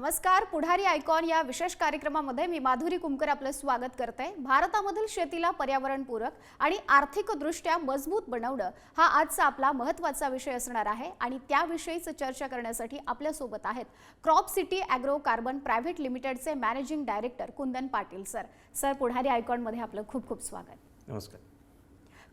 नमस्कार. पुढारी आयकॉन या विशेष कार्यक्रमामध्ये मी माधुरी कुमकर आपलं स्वागत करते. भारतामधील शेतीला पर्यावरणपूरक आणि आर्थिकदृष्ट्या मजबूत बनवणं हा आजचा आपला महत्त्वाचा विषय असणार आहे आणि त्याविषयीच चर्चा करण्यासाठी आपल्या सोबत आहेत Crop City Agro Carbon Private लिमिटेडचे managing director Kundan Patil sir. Pudhari icon मध्ये आपलं खूप खूप स्वागत. नमस्कार.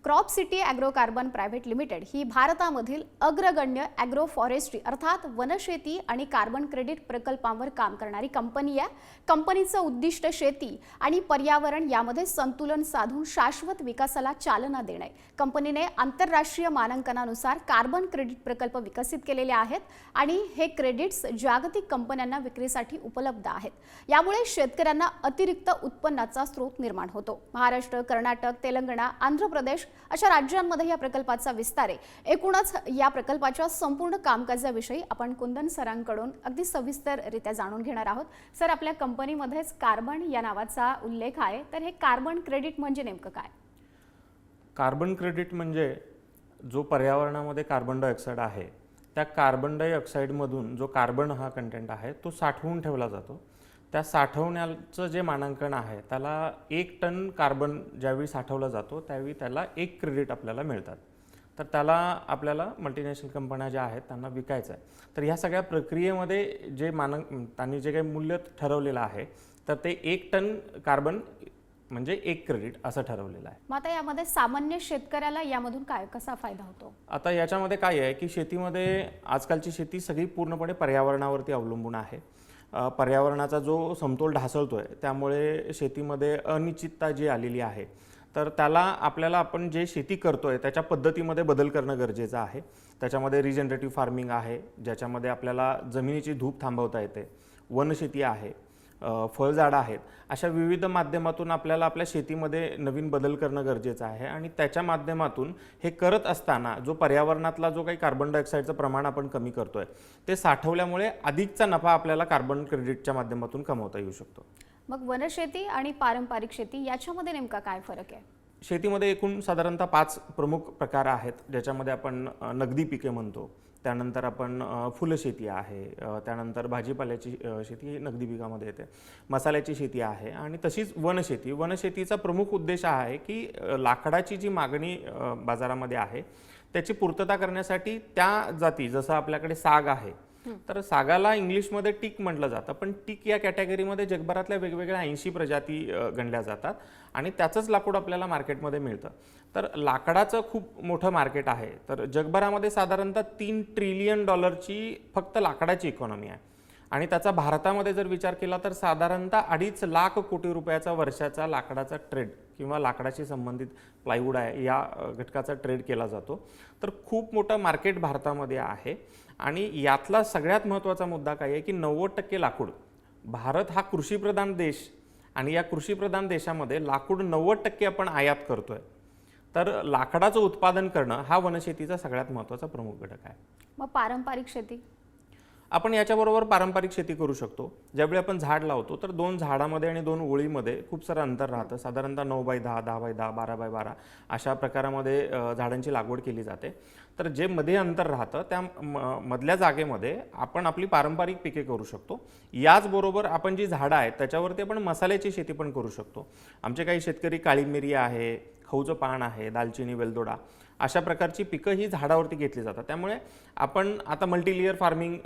Crop City Agro Carbon Private Limited ही भारतामधील अग्रगण्य ॲग्रो फॉरेस्ट्री अर्थात वनशेती आणि कार्बन क्रेडिट प्रकल्पांवर काम करणारी कंपनी आहे. कंपनीचं उद्दिष्ट शेती आणि पर्यावरण यामध्ये संतुलन साधून शाश्वत विकासाला चालना देणे. कंपनीने आंतरराष्ट्रीय मानांकनानुसार कार्बन क्रेडिट प्रकल्प विकसित केलेले आहेत आणि हे क्रेडिट्स जागतिक कंपन्यांना विक्रीसाठी उपलब्ध आहेत. यामुळे शेतकऱ्यांना अतिरिक्त उत्पन्नाचा स्रोत निर्माण होतो. महाराष्ट्र, कर्नाटक, तेलंगणा, आंध्र प्रदेश अशा राज्यांमध्ये या प्रकल्पाचा विस्तार आहे. एकूणच या प्रकल्पाच्या संपूर्ण कामकाजाविषयी आपण कुंदन सरांकडून अगदी सविस्तररित्या जाणून घेणार आहोत. सर, आपल्या कंपनीमध्येच कार्बन या नावाचा उल्लेख आहे, तर हे कार्बन क्रेडिट म्हणजे नेमकं काय? कार्बन क्रेडिट म्हणजे जो पर्यावरणामध्ये कार्बन डायऑक्साईड आहे त्या कार्बन डायऑक्साईडमधून जो कार्बन हा कंटेंट आहे तो साठवून ठेवला जातो. त्या साठवण्याचं जे मानांकन आहे त्याला 1 टन कार्बन ज्यावेळी साठवला जातो त्यावेळी त्याला 1 क्रेडिट आपल्याला मिळतात. तर त्याला आपल्याला मल्टीनॅशनल कंपन्या ज्या आहेत त्यांना विकायचं आहे. तर ह्या सगळ्या प्रक्रियेमध्ये जे त्यांनी जे काही मूल्य ठरवलेलं आहे तर ते 1 टन कार्बन म्हणजे 1 क्रेडिट असं ठरवलेलं आहे. मग आता यामध्ये सामान्य शेतकऱ्याला यामधून कसा फायदा होतो? आता याच्यामध्ये काय आहे की शेतीमध्ये आजकालची शेती सगळी पूर्णपणे पर्यावरणावरती अवलंबून आहे. पर्यावरणाचा जो समतोल ढासळतोय त्यामुळे शेतीमध्ये अनिश्चितता जी आलेली आहे तर त्याला आपल्याला आपण जे शेती करतोय त्याच्या पद्धतीमध्ये बदल करणं गरजेचं आहे. त्याच्यामध्ये रिजनरेटिव्ह फार्मिंग आहे ज्याच्यामध्ये आपल्याला जमिनीची धूप थांबवता येते, वनशेती आहे, फळझाडं आहेत. अशा विविध माध्यमातून आपल्याला आपल्या शेतीमध्ये नवीन बदल करणं गरजेचं आहे आणि त्याच्या माध्यमातून हे करत असताना जो पर्यावरणातला जो काही कार्बन डायऑक्साईडचं प्रमाण आपण कमी करतोय ते साठवल्यामुळे अधिकचा नफा आपल्याला कार्बन क्रेडिटच्या माध्यमातून कमवता येऊ शकतो. मग वनशेती आणि पारंपरिक शेती याच्यामध्ये नेमका काय फरक आहे? शेतीमध्ये एकूण साधारणतः 5 प्रमुख प्रकार आहेत ज्याच्यामध्ये आपण नगदी पिके म्हणतो, त्यानंतर आपण फुलशेती आहे, त्यानंतर भाजीपाल्याची शेती ही नगदी पिकामध्ये येते, मसाल्याची शेती आहे आणि तशीच वनशेती. वनशेतीचा प्रमुख उद्देश आहे की लाकडाची जी मागणी बाजारामध्ये आहे त्याची पूर्तता करण्यासाठी त्या जाती, जसं आपल्याकडे साग आहे तर सागाला इंग्लिशमध्ये टीक म्हटलं जातं, पण टीक या कॅटेगरीमध्ये जगभरातल्या वेगवेगळ्या 80 प्रजाती गणल्या जातात आणि त्याचंच लाकूड आपल्याला मार्केटमध्ये मिळतं. तर लाकडाचं खूप मोठं मार्केट आहे. तर जगभरामध्ये साधारणतः $3 ट्रिलियन फक्त लाकडाची इकॉनॉमी आहे आणि त्याचा भारतामध्ये जर विचार केला तर साधारणतः 2.5 लाख कोटी रुपयाचा वर्षाचा लाकडाचा ट्रेड किंवा लाकडाशी संबंधित प्लायवूड आहे या घटकाचा ट्रेड केला जातो. तर खूप मोठं मार्केट भारतामध्ये आहे आणि यातला सगळ्यात महत्त्वाचा मुद्दा काय आहे की 90% लाकूड, भारत हा कृषीप्रधान देश आणि या कृषीप्रधान देशामध्ये लाकूड 90% आपण आयात करतोय. तर लाकडाचं उत्पादन करणं हा वनशेतीचा सगळ्यात महत्त्वाचा प्रमुख घटक आहे. मग पारंपरिक शेती? आपण याच्याबरोबर पारंपरिक शेती करू शकतो. ज्यावेळी आपण झाड लावतो तर 2 झाडामध्ये आणि 2 ओळीमध्ये खूप सारं अंतर राहतं. साधारणतः 9x10, 10x10, 12x12 अशा प्रकारामध्ये झाडांची लागवड केली जाते. तर जे मध्ये अंतर राहतं त्या मधल्या जागेमध्ये आपण आपली पारंपरिक पिके करू शकतो. याचबरोबर आपण जी झाडं आहेत त्याच्यावरती आपण मसाल्याची शेती पण करू शकतो. आमचे काही शेतकरी काळी मिरी आहे, खऊचं पान आहे, दालचिनी, वेलदोडा अशा प्रकारची पिकं ही झाडावरती घेतली जातात. त्यामुळे आपण आता मल्टीलेयर फार्मिंग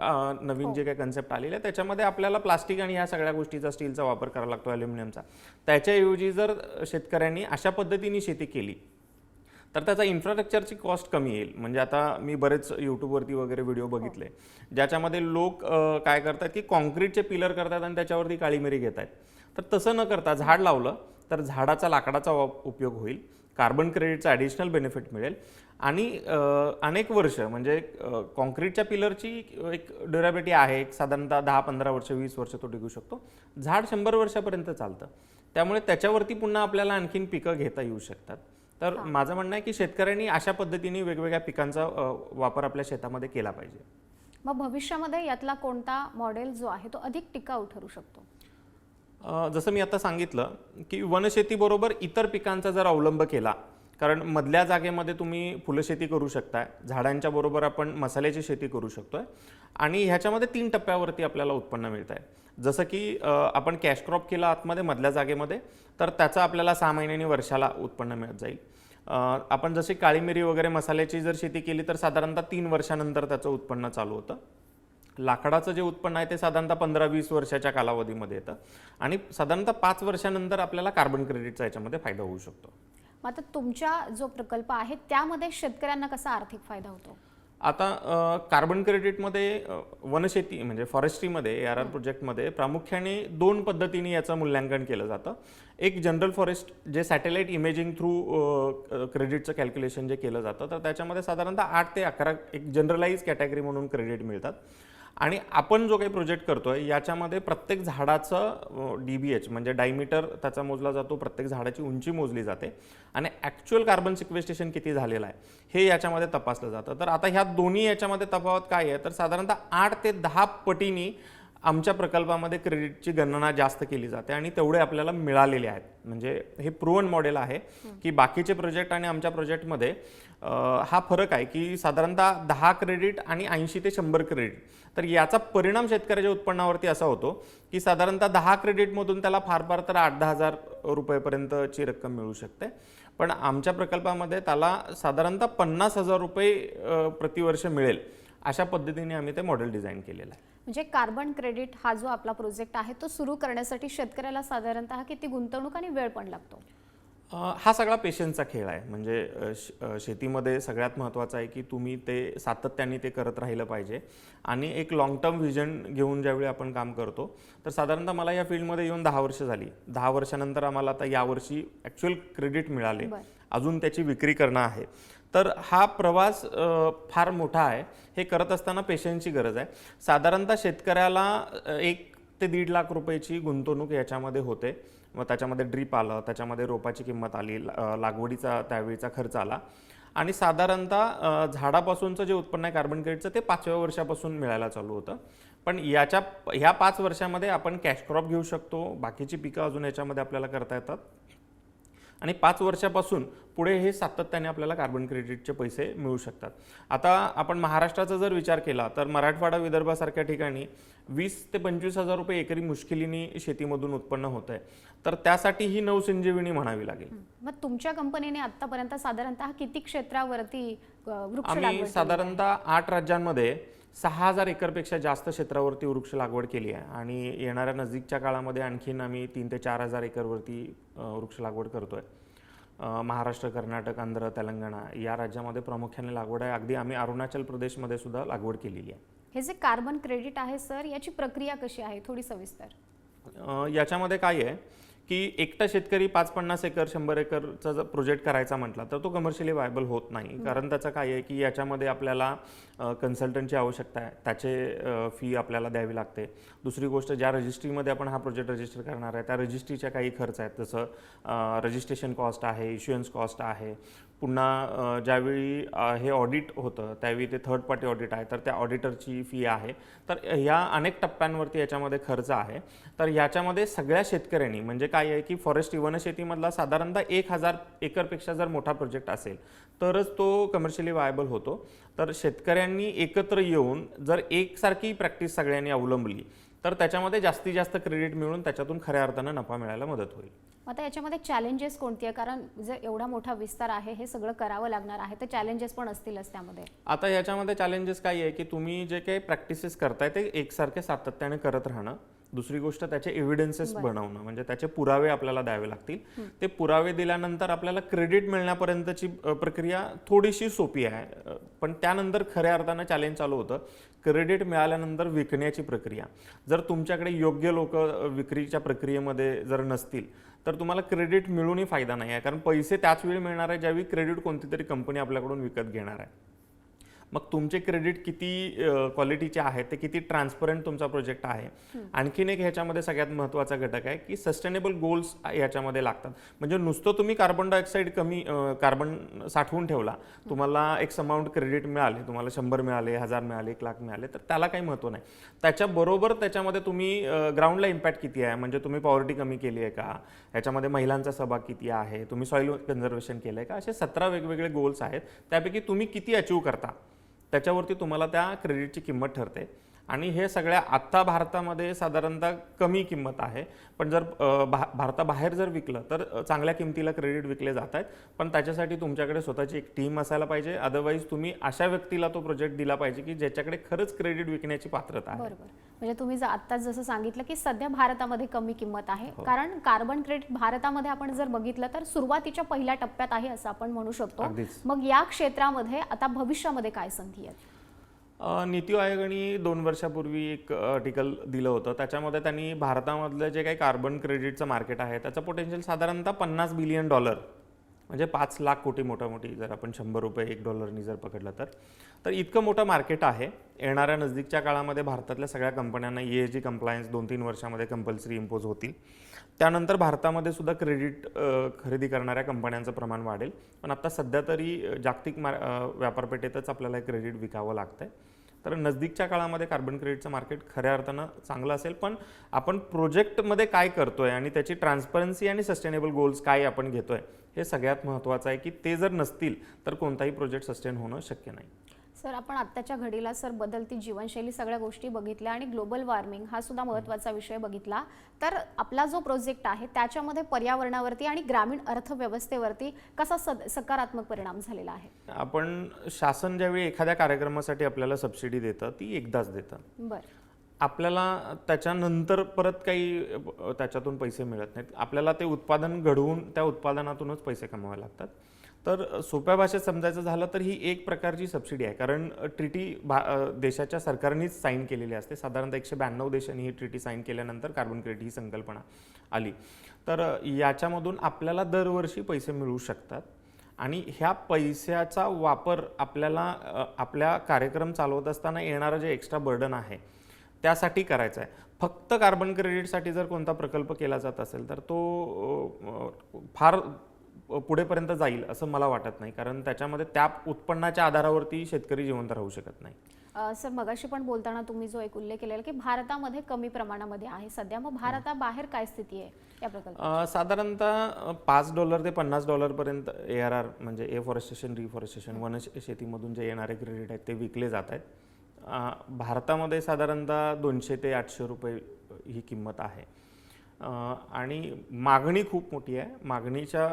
नवीन जे काही कन्सेप्ट आलेले आहे त्याच्यामध्ये आपल्याला प्लास्टिक आणि ह्या सगळ्या गोष्टीचा, स्टीलचा वापर करावा लागतो, ॲल्युमिनियमचा. त्याच्याऐवजी जर शेतकऱ्यांनी अशा पद्धतीने शेती केली तर त्याचा इन्फ्रास्ट्रक्चरची कॉस्ट कमी येईल. म्हणजे आता मी बरेच यूट्यूबवरती वगैरे व्हिडिओ बघितले ज्याच्यामध्ये लोक काय करतात की कॉन्क्रीटचे पिलर करतात आणि त्याच्यावरती काळी मिरी घेत आहेत. तर तसं न करता झाड लावलं तर झाडाचा लाकडाचा उपयोग होईल, कार्बन क्रेडिटचा ॲडिशनल बेनिफिट मिळेल आणि अनेक वर्ष म्हणजे कॉन्क्रीटच्या पिलरची एक ड्युरेबिलिटी आहे, एक साधारणतः 10-15 वर्ष, 20 वर्ष तो टिकू शकतो. झाड 100 वर्षापर्यंत चालतं. त्यामुळे त्याच्यावरती पुन्हा आपल्याला आणखीन पिकं घेता येऊ शकतात. तर माझं म्हणणं आहे की शेतकऱ्यांनी अशा पद्धतीने वेगवेगळ्या पिकांचा वापर आपल्या शेतामध्ये केला पाहिजे. मग भविष्यामध्ये यातला कोणता मॉडेल जो आहे तो अधिक टिकाऊ ठरू शकतो? जसं मी आता सांगितलं की वनशेतीबरोबर इतर पिकांचा जर अवलंब केला कारण मधल्या जागेमध्ये तुम्ही फुलशेती करू शकताय, झाडांच्या बरोबर आपण मसाल्याची शेती करू शकतोय आणि ह्याच्यामध्ये 3 टप्प्यावरती आपल्याला उत्पन्न मिळत आहे. जसं की आपण कॅश क्रॉप केला आतमध्ये मधल्या जागेमध्ये, तर त्याचं आपल्याला 6 महिन्यांनी वर्षाला उत्पन्न मिळत जाईल. आपण जशी काळी मिरी वगैरे मसाल्याची जर शेती केली तर साधारणतः 3 वर्षानंतर त्याचं उत्पन्न चालू होतं. लाकडाचं जे उत्पन्न आहे ते साधारणतः 15-20 वर्षाच्या कालावधीमध्ये येतं आणि साधारणतः 5 वर्षानंतर आपल्याला कार्बन क्रेडिटचा याच्यामध्ये फायदा होऊ शकतो. मग आता तुमचा जो प्रकल्प आहे त्यामध्ये शेतकऱ्यांना कसा आर्थिक फायदा होतो? आता कार्बन क्रेडिटमध्ये वनशेती म्हणजे फॉरेस्ट्रीमध्ये ARR प्रोजेक्टमध्ये प्रामुख्याने 2 पद्धतीने याचं मूल्यांकन केलं जातं. एक जनरल फॉरेस्ट जे सॅटेलाइट इमेजिंग थ्रू क्रेडिटचं कॅल्क्युलेशन जे केलं जातं, तर त्याच्यामध्ये साधारणतः 8 ते 11 एक जनरलाइज कॅटेगरी म्हणून क्रेडिट मिळतात. आणि आपण जो काही प्रोजेक्ट करतोय याच्यामध्ये प्रत्येक झाडाचं DBH म्हणजे डायमीटर त्याचा मोजला जातो, प्रत्येक झाडाची उंची मोजली जाते आणि ॲक्च्युअल कार्बन सिक्वेस्टेशन किती झालेलं आहे हे याच्यामध्ये तपासलं जातं. तर आता ह्या दोन्ही याच्यामध्ये तफावत काय आहे, तर साधारणतः 8 ते 10 पटीने आमच्या प्रकल्पामध्ये क्रेडिटची गणना जास्त केली जाते आणि तेवढे आपल्याला मिळालेले आहेत. म्हणजे हे प्रूव्हन मॉडेल आहे की बाकीचे प्रोजेक्ट आणि आमच्या प्रोजेक्टमध्ये हा फरक आहे की साधारणतः 10 क्रेडिट आणि 80 ते 100 क्रेडिट. तर याचा परिणाम शेतकऱ्याच्या उत्पन्नावरती असा होतो की साधारणतः 10 क्रेडिटमधून त्याला फार फार तर 8-10 हजार रुपयेपर्यंतची रक्कम मिळू शकते. पण आमच्या प्रकल्पामध्ये त्याला साधारणतः 50,000 रुपये प्रतिवर्ष मिळेल अशा पद्धतीने आम्ही ते मॉडेल डिझाईन केलेलं आहे. म्हणजे कार्बन क्रेडिट हा जो आपला प्रोजेक्ट आहे तो सुरू करण्यासाठी शेतकऱ्याला साधारणतः किती गुंतवणूक आणि वेळ पण लागतो? हा सगळा पेशन्सचा खेळ आहे. म्हणजे शेतीमध्ये सगळ्यात महत्त्वाचं आहे की तुम्ही ते सातत्याने ते करत राहिलं पाहिजे आणि एक लॉंग टर्म व्हिजन घेऊन ज्यावेळी आपण काम करतो, तर साधारणतः मला या फील्डमध्ये येऊन 10 वर्ष झाली. 10 वर्षानंतर आम्हाला आता यावर्षी ॲक्च्युअल क्रेडिट मिळाले, अजून त्याची विक्री करणं आहे. तर हा प्रवास फार मोठा आहे. हे करत असताना पेशन्सची गरज आहे. साधारणतः शेतकऱ्याला 1 ते 1.5 लाख रुपयाची गुंतवणूक याच्यामध्ये होते. मग त्याच्यामध्ये ड्रीप आलं, त्याच्यामध्ये रोपाची किंमत आली, लागवडीचा त्यावेळीचा खर्च आला आणि साधारणतः झाडापासूनचं जे उत्पन्न आहे कार्बन क्रेडिटचं ते 5व्या वर्षापासून मिळायला चालू होतं. पण ह्या 5 वर्षामध्ये आपण कॅश क्रॉप घेऊ शकतो, बाकीची पिकं अजून याच्यामध्ये आपल्याला करता येतात आणि 5 वर्षापासून पुढे हे सातत्याने आपल्याला कार्बन क्रेडिटचे पैसे मिळू शकतात. आता आपण महाराष्ट्राचा जर विचार केला तर मराठवाडा विदर्भासारख्या ठिकाणी 20 ते 25 हजार रुपये एकरी मुश्किलीने शेतीमधून उत्पन्न होत आहे. तर त्यासाठी ही नवसंजीवनी म्हणावी लागेल. मग तुमच्या कंपनीने आतापर्यंत साधारणतः किती क्षेत्रावरती वृक्ष आम्ही लागवड साधारणतः 8 राज्यांमध्ये 6,000 एकरपेक्षा जास्त क्षेत्रावरती वृक्ष लागवड केली आहे आणि येणाऱ्या नजीकच्या काळामध्ये आणखीन आम्ही 3 ते 4,000 एकरवरती वृक्ष लागवड करतोय. महाराष्ट्र, कर्नाटक, आंध्र, तेलंगणा या राज्यामध्ये प्रामुख्याने लागवड आहे. अगदी आम्ही अरुणाचल प्रदेशमध्ये सुद्धा लागवड केलेली आहे. हे जे कार्बन क्रेडिट आहे सर, याची प्रक्रिया कशी आहे थोडी सविस्तर? याच्यामध्ये काय आहे की एकटा शेतकरी 5-50 एकर 100 एकरचा जर प्रोजेक्ट करायचा म्हटला तर तो कमर्शियली व्हायबल होत नाही. कारण त्याचं काय आहे की याच्यामध्ये आपल्याला कन्सल्टंटची आवश्यकता आहे, त्याचे फी आपल्याला द्यावी लागते. दुसरी गोष्ट, ज्या रजिस्ट्रीमध्ये आपण हा प्रोजेक्ट रजिस्टर करणार आहे त्या रजिस्ट्रीच्या काही खर्च आहेत, जसं रजिस्ट्रेशन कॉस्ट आहे, इश्युअन्स कॉस्ट आहे. पुन्हा ज्यावेळी हे ऑडिट होतं त्यावेळी ते थर्ड पार्टी ऑडिट आहे, तर त्या ऑडिटरची फी आहे. तर ह्या अनेक टप्प्यांवरती याच्यामध्ये खर्च आहे. तर याच्यामध्ये सगळ्या शेतकऱ्यांनी, म्हणजे काय आहे की फॉरेस्ट वनशेतीमधला साधारणतः 1,000 एकरपेक्षा जर मोठा प्रोजेक्ट असेल तरच तो कमर्शियली व्हायबल होतो. तर शेतकऱ्यांनी एकत्र येऊन जर एकसारखी प्रॅक्टिस सगळ्यांनी अवलंबली तर त्याच्यामध्ये जास्तीत जास्त क्रेडिट मिळून त्याच्यातून खऱ्या अर्थानं नफा मिळायला मदत होईल. आता याच्यामध्ये चॅलेंजेस कोणती आहे? कारण जर एवढा मोठा विस्तार आहे, हे सगळं करावं लागणार आहे, तर चॅलेंजेस पण असतीलच त्यामध्ये. आता याच्यामध्ये चॅलेंजेस काय आहे की तुम्ही जे काही प्रॅक्टिसेस करताय ते एकसारखे सातत्याने करत राहणं. दुसरी गोष्ट, त्याचे एव्हिडन्सेस बनवणं, म्हणजे त्याचे पुरावे आपल्याला द्यावे लागतील. ते पुरावे दिल्यानंतर आपल्याला क्रेडिट मिळण्यापर्यंतची प्रक्रिया थोडीशी सोपी आहे. पण त्यानंतर खऱ्या अर्थानं चॅलेंज चालू होतं क्रेडिट मिळाल्यानंतर विकण्याची प्रक्रिया. जर तुमच्याकडे योग्य लोक विक्रीच्या प्रक्रियेमध्ये जर नसतील तर तुम्हाला क्रेडिट मिळूनही फायदा नाही आहे. कारण पैसे त्याच वेळी मिळणार आहे ज्यावेळी क्रेडिट कोणती तरी कंपनी आपल्याकडून विकत घेणार आहे. मग तुमचे क्रेडिट किती क्वालिटीचे आहेत, ते किती ट्रान्सपरंट तुमचा प्रोजेक्ट आहे. आणखीन एक ह्याच्यामध्ये सगळ्यात महत्त्वाचा घटक आहे की सस्टेनेबल गोल्स याच्यामध्ये लागतात. म्हणजे नुसतं तुम्ही कार्बन डायऑक्साईड कार्बन साठवून ठेवला, तुम्हाला एक्स अमाऊंट क्रेडिट मिळाले, तुम्हाला 100 मिळाले, 1000 मिळाले, 1,00,000 मिळाले, तर त्याला काही महत्त्व नाही. त्याच्याबरोबर त्याच्यामध्ये तुम्ही ग्राउंडला इम्पॅक्ट किती आहे, म्हणजे तुम्ही पॉवर्टी कमी केली आहे का, याच्यामध्ये महिलांचा सहभाग किती आहे, तुम्ही सॉईल कन्झर्वेशन केलं आहे का, असे 17 वेगवेगळे गोल्स आहेत. त्यापैकी तुम्ही किती अचीव करता त्याच्यावरती तुम्हाला त्या क्रेडिटची किंमत ठरते. आणि हे सगळ्या आत्ता भारतामध्ये साधारणतः कमी किंमत आहे, पण जर भारताबाहेर जर विकलं तर चांगल्या किमतीला क्रेडिट विकले जात आहेत. पण त्याच्यासाठी तुमच्याकडे स्वतःची एक टीम असायला पाहिजे. अदरवाईज तुम्ही अशा व्यक्तीला तो प्रोजेक्ट दिला पाहिजे की ज्याच्याकडे खरंच क्रेडिट विकण्याची पात्रता आहे. बरोबर. म्हणजे तुम्ही आत्ताच जसं सांगितलं की सध्या भारतामध्ये कमी किंमत आहे, कारण कार्बन क्रेडिट भारतामध्ये आपण जर बघितलं तर सुरुवातीच्या पहिल्या टप्प्यात आहे असं आपण म्हणू शकतो. अगदीच. मग या क्षेत्रामध्ये आता भविष्यामध्ये काय संधी आहेत? नीती आयोगाने 2 वर्षापूर्वी एक आर्टिकल दिलं होतं. त्याच्यामध्ये त्यांनी भारतामधलं जे काही कार्बन क्रेडिटचं मार्केट आहे त्याचं पोटेन्शियल साधारणतः $50 बिलियन, म्हणजे 5 लाख कोटी मोठी जर आपण $100 $1 जर पकडलं तर इतकं मोठं मार्केट आहे. येणाऱ्या नजदीकच्या काळामध्ये भारतातल्या सगळ्या कंपन्यांना ESG कंप्लायन्स 2-3 वर्षामध्ये कंपल्सरी इम्पोज होतील. त्यानंतर भारतामध्ये सुद्धा क्रेडिट खरेदी करणाऱ्या कंपन्यांचं प्रमाण वाढेल. पण आता सध्या तरी जागतिक व्यापारपेठेतच आपल्याला क्रेडिट विकावं लागतंय. तर नजदीकच्या काळामध्ये कार्बन क्रेडिटचं मार्केट खऱ्या अर्थानं चांगलं असेल. पण आपण प्रोजेक्टमध्ये काय करतोय आणि त्याची ट्रान्सपरन्सी आणि सस्टेनेबल गोल्स काय आपण घेतोय हे सगळ्यात महत्त्वाचं आहे की ते जर नसतील तर कोणताही प्रोजेक्ट सस्टेन होणं शक्य नाही. सर, आपण आत्ताच्या घडीला बदलती जीवनशैली सगळ्या गोष्टी बघितल्या आणि ग्लोबल वॉर्मिंग हा सुद्धा महत्त्वाचा विषय बघितला. तर आपला जो प्रोजेक्ट आहे त्याच्यामध्ये पर्यावरणावरती आणि ग्रामीण अर्थव्यवस्थेवरती कसा सकारात्मक परिणाम झालेला आहे? आपण शासन ज्यावेळी एखाद्या कार्यक्रमासाठी आपल्याला सबसिडी देतं ती एकदाच देतं. बरं. आपल्याला त्याच्यानंतर परत काही त्याच्यातून पैसे मिळत नाहीत. आपल्याला ते उत्पादन घडवून त्या उत्पादनातूनच पैसे कमवावे लागतात. तर सोप्या भाषेत समजायचं झालं तर ही एक प्रकारची सबसिडी आहे. कारण ट्रिटी देशाच्या सरकारनेच साईन केलेली असते. साधारणतः 192 देशांनी ही ट्रिटी साईन केल्यानंतर कार्बन क्रेडिट ही संकल्पना आली. तर याच्यामधून आपल्याला दरवर्षी पैसे मिळू शकतात आणि ह्या पैशाचा वापर आपल्याला आपल्या कार्यक्रम चालवत असताना येणारं जे एक्स्ट्रा बर्डन आहे त्यासाठी करायचं आहे. फक्त कार्बन क्रेडिटसाठी जर कोणता प्रकल्प केला जात असेल तर तो फार पुढेपर्यंत जाईल असं मला वाटत नाही. कारण त्याच्यामध्ये त्या उत्पन्नाच्या आधारावरती शेतकरी जिवंत राहू शकत नाही. सर, मगाशी पण बोलताना तुम्ही जो एक उल्लेख केलेला की भारतामध्ये कमी प्रमाणामध्ये आहे सध्या, मग भारताबाहेर काय स्थिती आहे या प्रकल्पाची? साधारणतः $5 ते $50 पर्यंत ARR म्हणजे एफॉरेस्टेशन रिफॉरेस्टेशन वनशेतीमधून जे येणारे क्रेडिट आहेत ते विकले जात आहेत. भारतामध्ये साधारणतः $200 ते $800 ही किंमत आहे. आणि मागणी खूप मोठी आहे. मागणीच्या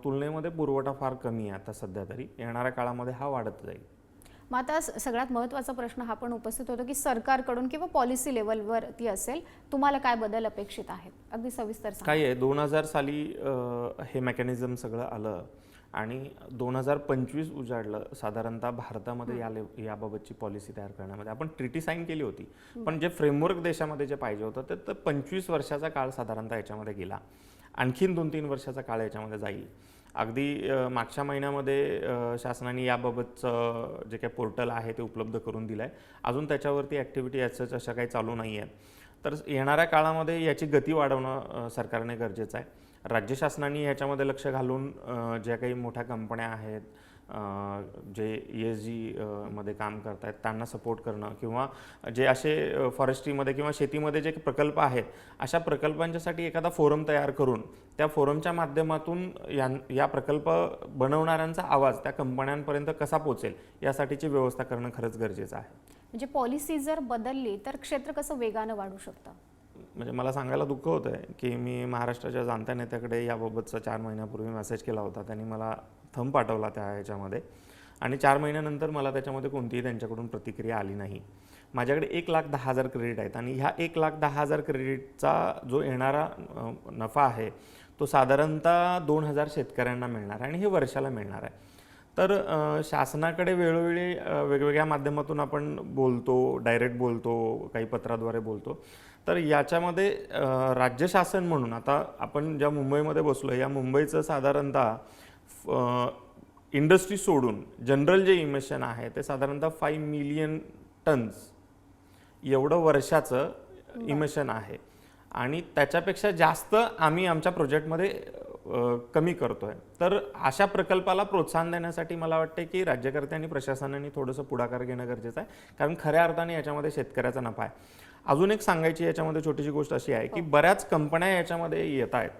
तुलनेमध्ये पुरवठा फार कमी आहे आता सध्या तरी. येणाऱ्या काळामध्ये हा वाढत जाईल. मग आता सगळ्यात महत्त्वाचा प्रश्न हा पण उपस्थित होतो की सरकारकडून किंवा पॉलिसी लेवलवरती असेल, तुम्हाला काय बदल अपेक्षित आहेत? अगदी सविस्तर सांगा. काय आहे, 2000 साली हे मेकॅनिझम सगळं आलं आणि 2025 उजाडलं साधारणतः भारतामध्ये याबाबतची पॉलिसी तयार करण्यामध्ये. आपण ट्रिटी साईन केली होती, पण जे फ्रेमवर्क देशामध्ये जे पाहिजे होतं ते 25 वर्षाचा काळ साधारणतः याच्यामध्ये गेला. आणखीन 2-3 वर्षाचा काळ याच्यामध्ये जाईल. अगदी मागच्या महिन्यामध्ये शासनाने याबाबतचं जे काही पोर्टल आहे ते उपलब्ध करून दिलं आहे. अजून त्याच्यावरती ॲक्टिव्हिटी अशा काही चालू नाही आहेत. तर येणाऱ्या काळामध्ये याची गती वाढवणं सरकारने गरजेचं आहे. राज्य शासनाने याच्यामध्ये लक्ष घालून ज्या काही मोठ्या कंपन्या आहेत जे ESG मध्ये काम करत आहेत त्यांना सपोर्ट करणं, किंवा जे असे फॉरेस्ट्रीमध्ये किंवा शेतीमध्ये जे प्रकल्प आहेत अशा प्रकल्पांच्यासाठी एखादा फोरम तयार करून त्या फोरमच्या माध्यमातून या प्रकल्प बनवणाऱ्यांचा आवाज त्या कंपन्यांपर्यंत कसा पोहोचेल यासाठीची व्यवस्था करणं खरंच गरजेचं आहे. म्हणजे पॉलिसी जर बदलली तर क्षेत्र कसं वेगानं वाढू शकतं? म्हणजे मला सांगायला दुःख होतं आहे की मी महाराष्ट्राच्या जाणत्या नेत्याकडे याबाबतचा 4 महिन्यापूर्वी मेसेज केला होता. त्यांनी मला थंब पाठवला त्या ह्याच्यामध्ये आणि 4 महिन्यानंतर मला त्याच्यामध्ये कोणतीही त्यांच्याकडून प्रतिक्रिया आली नाही. माझ्याकडे 1,10,000 क्रेडिट आहेत आणि ह्या 1,10,000 क्रेडिटचा जो येणारा नफा आहे तो साधारणतः 2,000 शेतकऱ्यांना मिळणार आहे आणि हे वर्षाला मिळणार आहे. तर शासनाकडे वेळोवेळी वेगवेगळ्या माध्यमातून आपण बोलतो, डायरेक्ट बोलतो, काही पत्राद्वारे बोलतो. तर याच्यामध्ये राज्य शासन म्हणून आता आपण ज्या मुंबईमध्ये बसलो, या मुंबईचं साधारणतः इंडस्ट्री सोडून जनरल जे इमिशन आहे ते साधारणतः 5 मिलियन टन्स एवढं वर्षाचं इमिशन आहे आणि त्याच्यापेक्षा जास्त आम्ही आमच्या प्रोजेक्टमध्ये कमी करतोय. तर अशा प्रकल्पाला प्रोत्साहन देण्यासाठी मला वाटते की राज्यकर्ते आणि प्रशासनाने थोडंसं पुढाकार घेणं गरजेचं आहे, कारण खऱ्या अर्थाने याच्यामध्ये शेतकऱ्याचा नफा आहे. अजून एक सांगायची याच्यामध्ये छोटीशी गोष्ट अशी आहे की बऱ्याच कंपन्या याच्यामध्ये येत आहेत,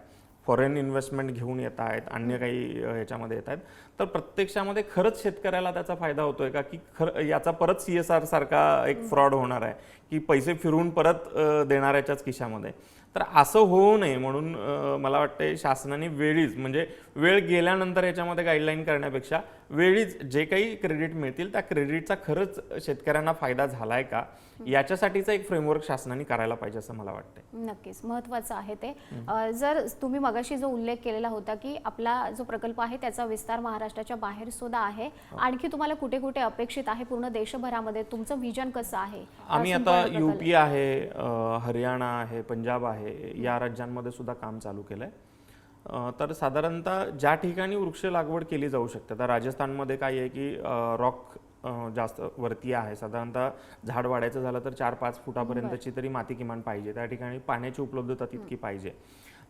फॉरेन इन्व्हेस्टमेंट घेऊन येत आहेत, अन्य काही याच्यामध्ये येत आहेत. तर प्रत्यक्षामध्ये खरंच शेतकऱ्याला त्याचा फायदा होतोय का, की याचा परत CSR सारखा एक फ्रॉड होणार आहे की पैसे फिरून परत देणाऱ्याच्याच खिशामध्ये. तर असं होऊ नये म्हणून मला वाटते शासनाने वेळीच, म्हणजे वेळ गेल्यानंतर याच्यामध्ये गाईडलाईन करण्यापेक्षा वेळीच जे काही क्रेडिट मिळतील त्या क्रेडिटचा खरंच शेतकऱ्यांना फायदा झालाय का याच्यासाठीचा एक फ्रेमवर्क शासनाने करायला पाहिजे असं मला वाटतं. नक्कीच महत्त्वाचं आहे ते. जर तुम्ही मगाशी जो उल्लेख केलेला होता की आपला जो प्रकल्प आहे त्याचा विस्तार महाराष्ट्राच्या बाहेर सुद्धा आहे, आणखी तुम्हाला कुठे कुठे अपेक्षित आहे पूर्ण देशभरामध्ये, तुमचं विजन कसं आहे? आम्ही आता UP आहे, हरियाणा आहे, पंजाब आहे, या राज्यांमध्ये सुद्धा काम चालू केलंय. तर साधारणतः ज्या ठिकाणी वृक्ष लागवड केली जाऊ शकते, तर राजस्थानमध्ये काय आहे की रॉक जास्त वरती आहे, साधारणतः झाड वाढायचं झालं तर 4-5 फुटापर्यंतची तरी माती किमान पाहिजे, त्या ठिकाणी पाण्याची उपलब्धता तितकी पाहिजे.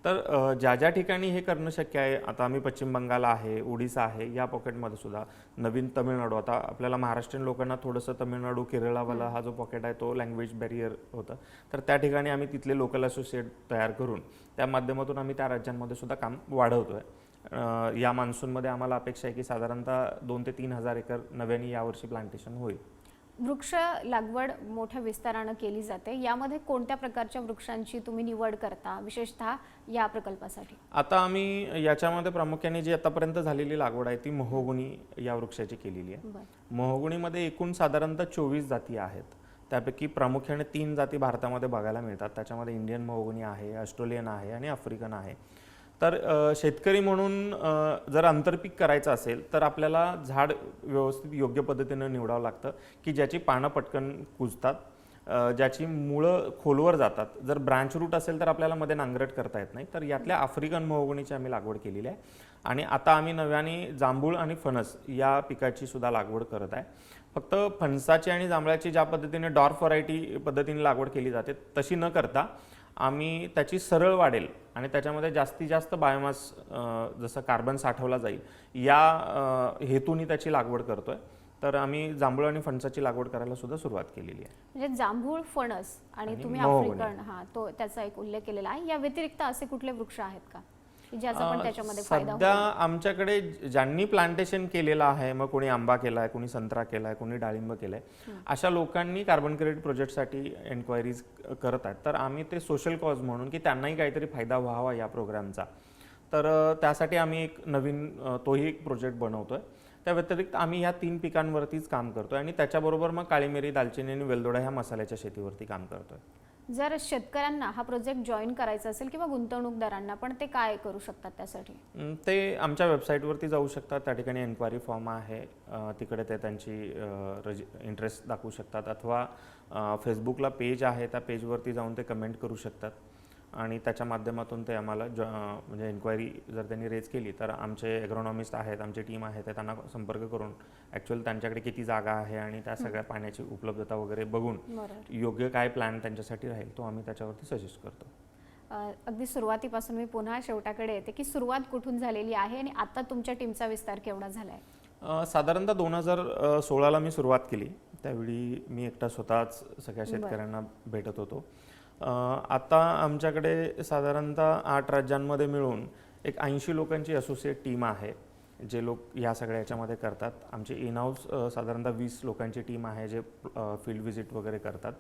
तर ज्या ज्या ठिकाणी हे करणं शक्य आहे, आता आम्ही पश्चिम बंगाल आहे, ओडिसा आहे, या पॉकेटमध्ये सुद्धा नवीन तमिळनाडू, आता आपल्याला महाराष्ट्रीयन लोकांना थोडंसं तमिळनाडू केरळावाला हा जो पॉकेट आहे तो लँग्वेज बॅरियर होतं, तर त्या ठिकाणी आम्ही तिथले लोकल असोसिएट तयार करून त्या माध्यमातून आम्ही त्या राज्यांमध्ये सुद्धा काम वाढवतोय. या मान्सूनमध्ये आम्हाला अपेक्षा आहे की साधारणतः 2,000 ते 3,000 एकर नव्याने यावर्षी प्लांटेशन होईल. वृक्ष लागवड मोठ्या विस्तारानं केली जाते, यामध्ये कोणत्या प्रकारच्या वृक्षांची तुम्ही निवड करता विशेषतः या प्रकल्पासाठी? आता आम्ही याच्यामध्ये प्रामुख्याने जी आतापर्यंत झालेली लागवड आहे ती महोगनी या वृक्षाची केलेली आहे. महोगनीमध्ये एकूण साधारणतः 24 जाती आहेत, त्यापैकी प्रामुख्याने 3 जाती भारतामध्ये बघायला मिळतात. त्याच्यामध्ये इंडियन महोगनी आहे, ऑस्ट्रेलियन आहे आणि आफ्रिकन आहे. तर शेतकरी म्हणून जर आंतरपीक करायचं असेल तर आपल्याला झाड व्यवस्थित योग्य पद्धतीनं निवडावं लागतं की ज्याची पानं पटकन कुजतात, ज्याची मुळं खोलवर जातात. जर ब्रांच रूट असेल तर आपल्याला मध्ये नांगरट करता येत नाही. तर यातल्या आफ्रिकन महोगनीची आम्ही लागवड केलेली आहे आणि आता आम्ही नव्याने जांभूळ आणि फणस या पिकाची सुद्धा लागवड करत आहे. फक्त फणसाची आणि जांभळाची ज्या पद्धतीने डॉर्फ व्हरायटी पद्धतीने लागवड केली जाते तशी न करता आम्ही त्याची सरळ वाढेल आणि त्याच्यामध्ये जास्तीत जास्त बायोमास जसं कार्बन साठवला जाईल या हेतूने त्याची लागवड करतोय. तर आम्ही जांभूळ आणि फणसाची लागवड करायला सुद्धा सुरुवात केलेली आहे. म्हणजे जांभूळ, फणस आणि तुम्ही आफ्रिकन तो त्याचा एक उल्लेख केलेला आहे. या व्यतिरिक्त असे कुठले वृक्ष आहेत का की ज्याचा पण त्याच्यामध्ये फायदा होईल? सध्या आमच्याकडे ज्यांनी प्लांटेशन केलेलं आहे, मग कोणी आंबा केलाय, कोणी संत्रा केलाय, कोणी डाळिंब केलंय, अशा लोकांनी कार्बन क्रेडिट प्रोजेक्टसाठी एन्क्वायरीज करत आहेत. तर आम्ही ते सोशल कॉज म्हणून की त्यांनाही काहीतरी फायदा व्हावा या प्रोग्रामचा, तर त्यासाठी आम्ही एक नवीन तोही एक प्रोजेक्ट बनवतोय. त्या व्यतिरिक्त आम्ही ह्या 3 पिकांवरतीच काम करतोय आणि त्याच्याबरोबर मग काळी मिरी, दालचिनी आणि वेलदोडा ह्या मसाल्याच्या शेतीवरती काम करतोय. जर शेतकऱ्यांना हा प्रोजेक्ट जॉईन करायचा असेल किंवा गुंतवणूकदारांना, पण ते काय करू शकतात त्यासाठी? ते आमच्या वेबसाईटवरती जाऊ शकतात, त्या ठिकाणी एन्क्वायरी फॉर्म आहे, तिकडे ते त्यांची इंटरेस्ट दाखवू शकतात, अथवा फेसबुकला पेज आहे त्या पेजवरती जाऊन ते कमेंट करू शकतात आणि त्याच्या माध्यमातून ते आम्हाला म्हणजे एन्क्वायरी जर त्यांनी रेज केली तर आमचे ॲग्रोनॉमिस्ट आहेत, आमची टीम आहे, ते त्यांना संपर्क करून ॲक्च्युअल त्यांच्याकडे किती जागा आहे आणि त्या सगळ्या पाण्याची उपलब्धता वगैरे बघून योग्य काय प्लॅन त्यांच्यासाठी राहील तो आम्ही त्याच्यावरती सजेस्ट करतो. अगदी सुरुवातीपासून मी पुन्हा शेवटाकडे येते की सुरुवात कुठून झालेली आहे आणि आता तुमच्या टीमचा विस्तार केवढा झाला आहे? साधारणतः 2016ला मी सुरुवात केली, त्यावेळी मी एकटा स्वतःच सगळ्या शेतकऱ्यांना भेटत होतो. आता आमच्याकडे साधारणतः 8 राज्यांमध्ये मिळून एक 80 लोकांची असोसिएट टीम आहे, जे लोक ह्या सगळ्या याच्यामध्ये करतात. आमची इनहाऊस साधारणतः 20 लोकांची टीम आहे जे फील्ड व्हिजिट वगैरे करतात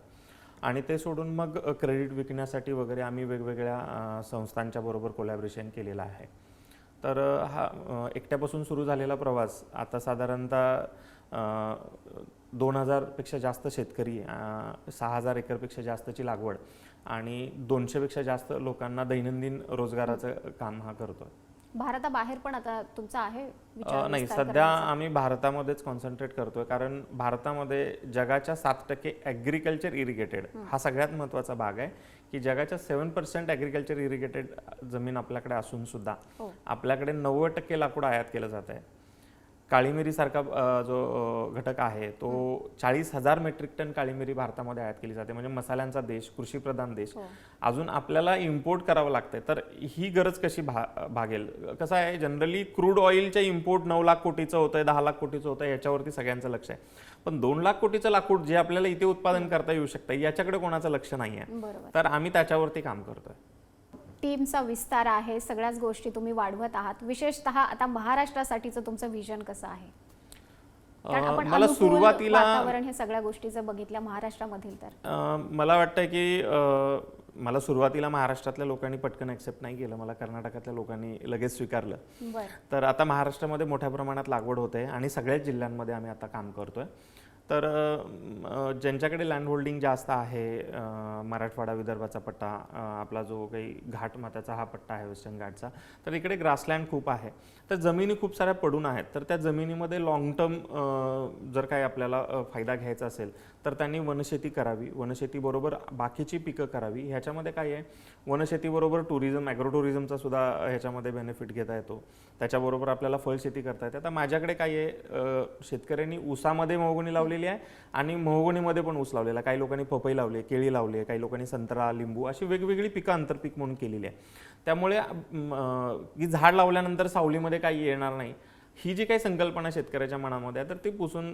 आणि ते सोडून मग क्रेडिट विकण्यासाठी वगैरे आम्ही वेगवेगळ्या संस्थांच्या बरोबर कोलॅबरेशन केलेलं आहे. तर हा एकट्यापासून सुरू झालेला प्रवास आता साधारणतः 2,000 पेक्षा जास्त शेतकरी, 6,000 एकरपेक्षा जास्तची लागवड आणि 200 पेक्षा जास्त लोकांना दैनंदिन रोजगाराचं काम हा करतोय. भारताबाहेर पण आता तुमचा आहे विचार? नाही, सध्या आम्ही भारतामध्येच कॉन्सन्ट्रेट करतोय, कारण भारतामध्ये जगाच्या 7% ॲग्रिकल्चर इरिगेटेड हा सगळ्यात महत्त्वाचा भाग आहे की जगाच्या 7% ॲग्रिकल्चर इरिगेटेड जमीन आपल्याकडे असून सुद्धा आपल्याकडे 90% लाकूड आयात केलं जात आहे. काळी मिरीसारखा जो घटक आहे तो 40,000 मेट्रिक टन काळी मिरी भारतामध्ये आयात केली जाते. म्हणजे मसाल्यांचा देश, कृषीप्रधान देश. अजून आपल्याला इम्पोर्ट करावं लागतंय, तर ही गरज कशी भागेल? कसं आहे, जनरली क्रूड ऑइलच्या इम्पोर्ट 9 लाख कोटीचं होतंय, 10 लाख कोटीचं होतंय, याच्यावरती सगळ्यांचं लक्ष आहे. पण 2 लाख कोटीचं लाकूड जे आपल्याला इथे उत्पादन करता येऊ शकतं, याच्याकडे कोणाचं लक्ष नाही आहे. तर आम्ही त्याच्यावरती काम करतोय. टीमचा विस्तार आहे, सगळ्याच गोष्टी तुम्ही वाढवत आहात. विशेषतः आता महाराष्ट्रासाठीचं तुमचं विजन कसं आहे? कारण आपण मला अनुकूल सुरुवातीला वातावरण हे सगळ्या गोष्टी जर बघितल्या महाराष्ट्रामधील तर मला वाटतं की मला सुरुवातीला महाराष्ट्रातल्या लोकांनी पटकन ॲक्सेप्ट नाही केलं, मला कर्नाटकातल्या लोकांनी लगेच स्वीकारलं. तर आता महाराष्ट्रामध्ये मोठ्या प्रमाणात लागवड होते आणि सगळ्याच जिल्ह्यांमध्ये आम्ही आता काम करतोय. तर ज्यांच्याकडे लँड होल्डिंग जास्त आहे, मराठवाडा विदर्भाचा पट्टा, आपला जो काही घाट माथ्याचा हा पट्टा आहे वेस्टर्न घाटचा, तर इकडे ग्रासलँड खूप आहे. तर जमिनी खूप साऱ्या पडून आहेत. तर त्या जमिनीमध्ये लॉंग टर्म जर काही आपल्याला फायदा घ्यायचा असेल तर त्यांनी वनशेती करावी, वनशेतीबरोबर बाकीची पिकं करावी. ह्याच्यामध्ये काय आहे, वनशेतीबरोबर टुरिझम, ॲग्रो टुरिझमचा सुद्धा ह्याच्यामध्ये बेनिफिट घेता येतो. त्याच्याबरोबर आपल्याला फळशेती करता येते. आता माझ्याकडे काय आहे, शेतकऱ्यांनी ऊसामध्ये मोहगुणी लावलेली आहे आणि मोहगुणीमध्ये पण ऊस लावलेला. काही लोकांनी पपई लावली, केळी लावली, काही लोकांनी संत्रा, लिंबू अशी वेगवेगळी पिकं आंतरपीक म्हणून केलेली आहे. त्यामुळे की झाड लावल्यानंतर सावलीमध्ये काही येणार नाही, ही जी काही संकल्पना शेतकऱ्याच्या मनामध्ये आहे तर ती पुसून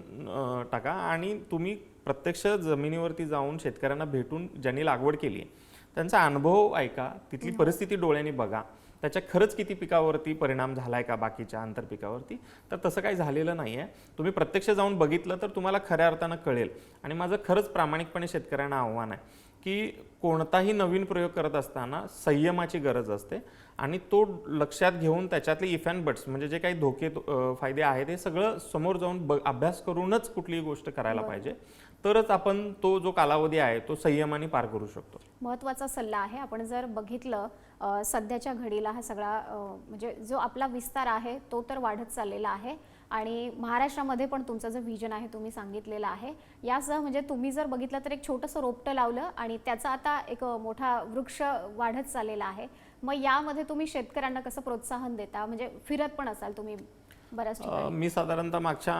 टाका आणि तुम्ही प्रत्यक्ष जमिनीवरती जाऊन शेतकऱ्यांना भेटून ज्यांनी लागवड केली आहे त्यांचा अनुभव ऐका, तिथली परिस्थिती डोळ्यांनी बघा, त्याच्या खरंच किती पिकावरती परिणाम झालाय का बाकीच्या आंतरपिकावरती. तर तसं काही झालेलं नाही आहे. तुम्ही प्रत्यक्ष जाऊन बघितलं तर तुम्हाला खऱ्या अर्थानं कळेल. आणि माझं खरंच प्रामाणिकपणे शेतकऱ्यांना आव्हान आहे की कोणताही नवीन प्रयोग करत असताना संयमाची गरज असते आणि तो लक्षात घेऊन त्याच्यातले इफ अँड बट्स म्हणजे जे काही धोके फायदे आहेत हे सगळं समोर जाऊन अभ्यास करूनच कुठलीही गोष्ट करायला पाहिजे. तरच आपण तो जो कालावधी आहे तो संयमाने पार करू शकतो. महत्त्वाचा सल्ला आहे. आपण जर बघितलं सध्याच्या घडीला हा सगळा म्हणजे जो आपला विस्तार आहे तो तर वाढत चाललेला आहे आणि महाराष्ट्रामध्ये पण तुमचं जे विजन आहे तुम्ही सांगितलेलं आहे. यासह म्हणजे तुम्ही जर बघितलं तर एक छोटंसं रोपटं लावलं आणि त्याचा आता एक मोठा वृक्ष वाढत चाललेला आहे. मग यामध्ये तुम्ही शेतकऱ्यांना कसं प्रोत्साहन देता? म्हणजे फिरत पण असाल तुम्ही बऱ्याच ठिकाणी. मी साधारणतः मागच्या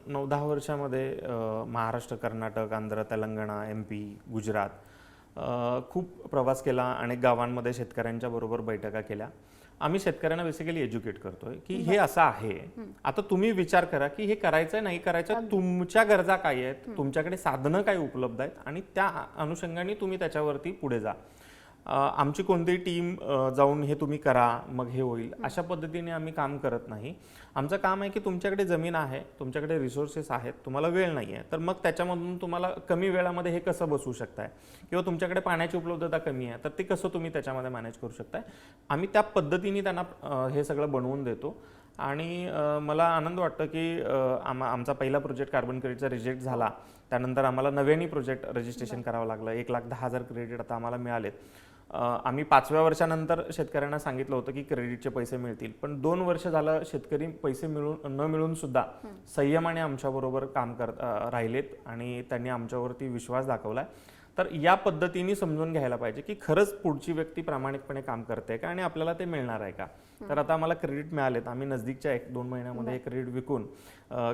9-10 वर्षामध्ये महाराष्ट्र, कर्नाटक, आंध्र, तेलंगणा, MP, गुजरात खूप प्रवास केला. अनेक गावांमध्ये शेतकऱ्यांच्या बरोबर बैठका केल्या. आम्ही शेतकऱ्यांना बेसिकली एज्युकेट करतोय की हे असं आहे, आता तुम्ही विचार करा की हे करायचं नाही करायचं, तुमच्या गरजा काय आहेत, तुमच्याकडे साधनं काय उपलब्ध आहेत आणि त्या अनुषंगाने तुम्ही त्याच्यावरती पुढे जा. आमची कोणतीही टीम जाऊन हे तुम्ही करा मग हे होईल अशा पद्धतीने आम्ही काम करत नाही. आमचं काम आहे की तुमच्याकडे जमीन आहे, तुमच्याकडे रिसोर्सेस आहेत, तुम्हाला वेळ नाही आहे, तर मग त्याच्यामधून तुम्हाला कमी वेळामध्ये हे कसं बसवू शकताय किंवा तुमच्याकडे पाण्याची उपलब्धता कमी आहे तर ते कसं तुम्ही त्याच्यामध्ये मॅनेज करू शकताय. आम्ही त्या पद्धतीने त्यांना हे सगळं बनवून देतो. आणि मला आनंद वाटतो की आमचा पहिला प्रोजेक्ट कार्बन क्रेडिटचा रिजेक्ट झाला, त्यानंतर आम्हाला नव्याने प्रोजेक्ट रजिस्ट्रेशन करावं लागलं. 1,10,000 क्रेडिट आता आम्हाला मिळालेत. आम्ही 5व्या वर्षानंतर शेतकऱ्यांना सांगितलं होतं की क्रेडिटचे पैसे मिळतील, पण 2 वर्ष झालं शेतकरी पैसे न मिळून सुद्धा संयमाने आमच्याबरोबर काम करत राहिलेत आणि त्यांनी आमच्यावरती विश्वास दाखवलाय. तर या पद्धतीने समजून घ्यायला पाहिजे की खरंच पुढची व्यक्ती प्रामाणिकपणे काम करते का आणि आपल्याला ते मिळणार आहे का. तर आता आम्हाला क्रेडिट मिळालेत. आम्ही नजदीकच्या 1-2 महिन्यामध्ये हे क्रेडिट विकून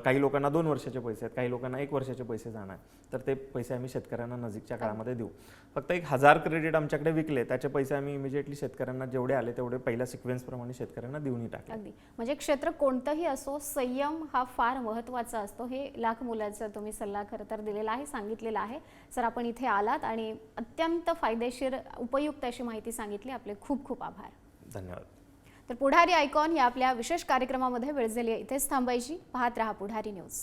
काही लोकांना 2 वर्षाचे पैसे आहेत, काही लोकांना 1 वर्षाचे पैसे जाणार, तर ते पैसे आम्ही शेतकऱ्यांना नजीकच्या काळामध्ये देऊ. फक्त 1,000 क्रेडिट आमच्याकडे विकले, त्याचे पैसे आम्ही इमिजिएटली शेतकऱ्यांना जेवढे आले तेवढे पहिल्या सिक्वेन्स प्रमाणे शेतकऱ्यांना देऊनही टाकले. अगदी म्हणजे क्षेत्र कोणतंही असो, संयम हा फार महत्त्वाचा असतो. हे लाख मुलाचा तुम्ही सल्ला खरं तर दिलेला आहे, सांगितलेला आहे. सर आपण इथे आलात आणि अत्यंत फायदेशीर उपयुक्त अशी माहिती सांगितली. आपले खूप खूप आभार. धन्यवाद. तर पुढारी आयकॉन या आपल्या विशेष कार्यक्रमामध्ये वेळ झाली इथेच थांबायची. पाहत रहा पुढारी न्यूज.